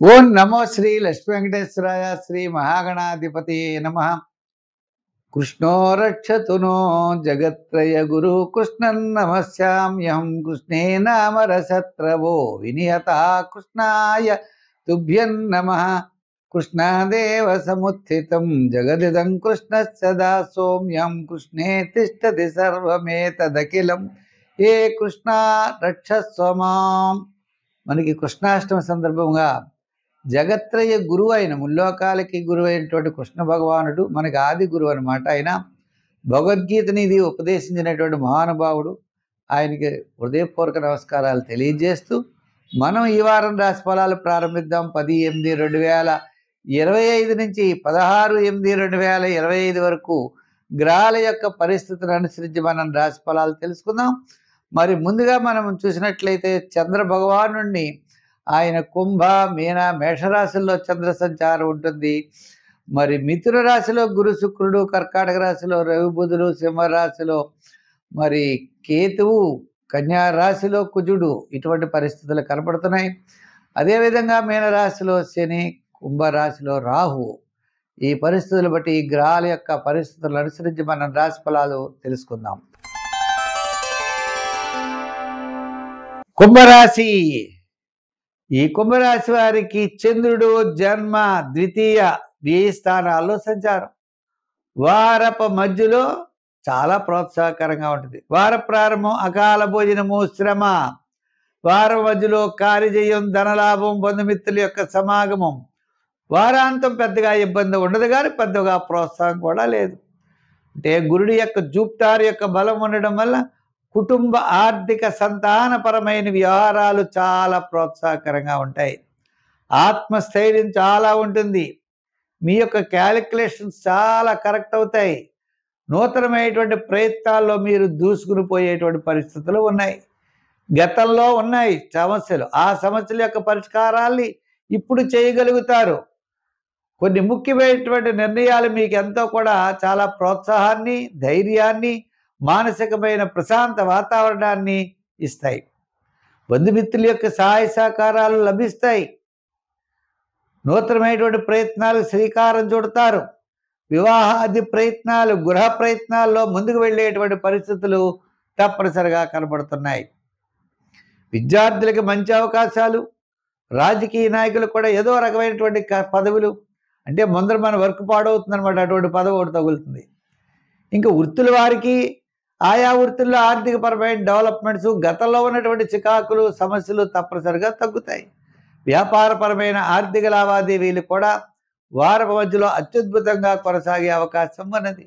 ఓం నమో శ్రీ లక్ష్మీ వెంకటేశ్వరాయ శ్రీ మహాగణాధిపతి నమః. కృష్ణో రక్షతు నో జగత్రయ గురు కృష్ణన్ నమస్యామ్యహం కృష్ణే నామ రసత్రవో వినియత కృష్ణాయ తుభ్యం నమః. కృష్ణాదేవ సముత్థితం జగదిదం కృష్ణస్య దాసోమ్యం కృష్ణే తిష్టతి సర్వమేతదఖిలం ఏ కృష్ణ రక్షస్వ మాం. మనకి కృష్ణాష్టమి సందర్భంగా జగత్రయ గురువు అయిన ముల్లోకాలకి గురువు అయినటువంటి కృష్ణ భగవానుడు మనకి ఆది గురువు అనమాట. ఆయన భగవద్గీతని ఇది ఉపదేశించినటువంటి మహానుభావుడు. ఆయనకి హృదయపూర్వక నమస్కారాలు తెలియజేస్తూ మనం ఈ వారం రాశి ఫలాలు ప్రారంభిద్దాం. 10/8/2025 నుంచి 16/8/2025 వరకు గ్రహాల యొక్క పరిస్థితులను అనుసరించి మనం రాశి ఫలాలు తెలుసుకుందాం. మరి ముందుగా మనం చూసినట్లయితే చంద్ర భగవానుడిని ఆయన కుంభ మీన మేషరాశుల్లో చంద్ర సంచారం ఉంటుంది. మరి మిథున రాశిలో గురు శుక్రుడు, కర్కాటక రాశిలో రవి బుధుడు, సింహరాశిలో మరి కేతువు, కన్యా రాశిలో కుజుడు, ఇటువంటి పరిస్థితులు కనపడుతున్నాయి. అదేవిధంగా మీనరాశిలో శని, కుంభరాశిలో రాహు. ఈ పరిస్థితులు బట్టి ఈ గ్రహాల యొక్క పరిస్థితులను అనుసరించి మనం రాశి ఫలాలు తెలుసుకుందాం. కుంభరాశి. ఈ కుంభరాశి వారికి చంద్రుడు జన్మ ద్వితీయ వ్యయ స్థానాల్లో సంచారం. వారపు మధ్యలో చాలా ప్రోత్సాహకరంగా ఉంటుంది. వార ప్రారంభం అకాల భోజనము, శ్రమ. వారం మధ్యలో కార్యజయం, ధనలాభం, బంధుమిత్రుల యొక్క సమాగమం. వారాంతం పెద్దగా ఇబ్బంది ఉండదు, కానీ పెద్దగా ప్రోత్సాహం కూడా లేదు. అంటే గురుడి యొక్క జూపిటర్ యొక్క బలం ఉండడం వల్ల కుటుంబ ఆర్థిక సంతానపరమైన వ్యవహారాలు చాలా ప్రోత్సాహకరంగా ఉంటాయి. ఆత్మస్థైర్యం చాలా ఉంటుంది. మీ యొక్క క్యాలిక్యులేషన్స్ చాలా కరెక్ట్ అవుతాయి. నూతనమైనటువంటి ప్రయత్నాల్లో మీరు దూసుకుని పోయేటువంటి పరిస్థితులు ఉన్నాయి. గతంలో ఉన్నాయి సమస్యలు, ఆ సమస్యల యొక్క పరిష్కారాల్ని ఇప్పుడు చేయగలుగుతారు. కొన్ని ముఖ్యమైనటువంటి నిర్ణయాలు మీకు ఎంతో కూడా చాలా ప్రోత్సాహాన్ని, ధైర్యాన్ని, మానసికమైన ప్రశాంత వాతావరణాన్ని ఇస్తాయి. బంధుమిత్రుల యొక్క సహాయ సహకారాలు లభిస్తాయి. నూతనమైనటువంటి ప్రయత్నాలు శ్రీకారం చుడతారు. వివాహాది ప్రయత్నాలు, గృహ ప్రయత్నాల్లో ముందుకు వెళ్ళేటువంటి పరిస్థితులు తప్పనిసరిగా కనబడుతున్నాయి. విద్యార్థులకి మంచి అవకాశాలు, రాజకీయ నాయకులు కూడా ఏదో రకమైనటువంటి పదవులు, అంటే ముందర మన వర్క్ పాడవుతుందన్నమాట, అటువంటి పదవి ఒకటి తగులుతుంది. ఇంకా వృత్తుల వారికి ఆయా వృత్తుల్లో ఆర్థికపరమైన డెవలప్మెంట్స్, గతంలో ఉన్నటువంటి చికాకులు, సమస్యలు తప్పనిసరిగా తగ్గుతాయి. వ్యాపారపరమైన ఆర్థిక లావాదేవీలు కూడా వార మధ్యలో అత్యద్భుతంగా కొనసాగే అవకాశం ఉన్నది.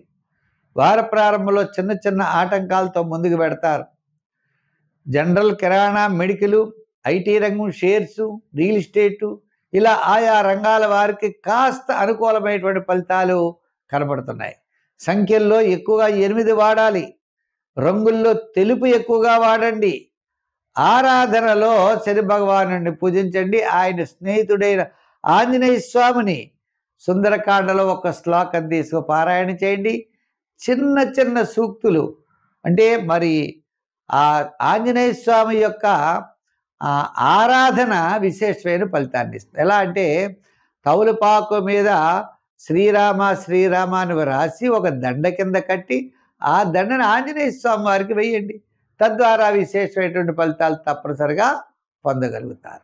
వార ప్రారంభంలో చిన్న చిన్న ఆటంకాలతో ముందుకు పెడతారు. జనరల్, కిరాణా, మెడికల్, ఐటీ రంగం, షేర్సు, రియల్ ఎస్టేటు, ఇలా ఆయా రంగాల వారికి కాస్త అనుకూలమైనటువంటి ఫలితాలు కనబడుతున్నాయి. సంఖ్యల్లో ఎక్కువగా 8 వాడాలి. రంగుల్లో తెలుపు ఎక్కువగా వాడండి. ఆరాధనలో శని భగవానుడిని పూజించండి. ఆయన స్నేహితుడైన ఆంజనేయ స్వామిని సుందరకాండలో ఒక శ్లోకం తీసుకు పారాయణ చేయండి. చిన్న చిన్న సూక్తులు, అంటే మరి ఆ ఆంజనేయ స్వామి యొక్క ఆరాధన విశేషమైన ఫలితాన్ని ఇస్తుంది. ఎలా అంటే తౌలపాకు మీద శ్రీరామ శ్రీరామ అని రాసి ఒక దండ కింద కట్టి ఆ దండను ఆంజనేయ స్వామి వారికి వేయండి. తద్వారా విశేషమైనటువంటి ఫలితాలు తప్పనిసరిగా పొందగలుగుతారు.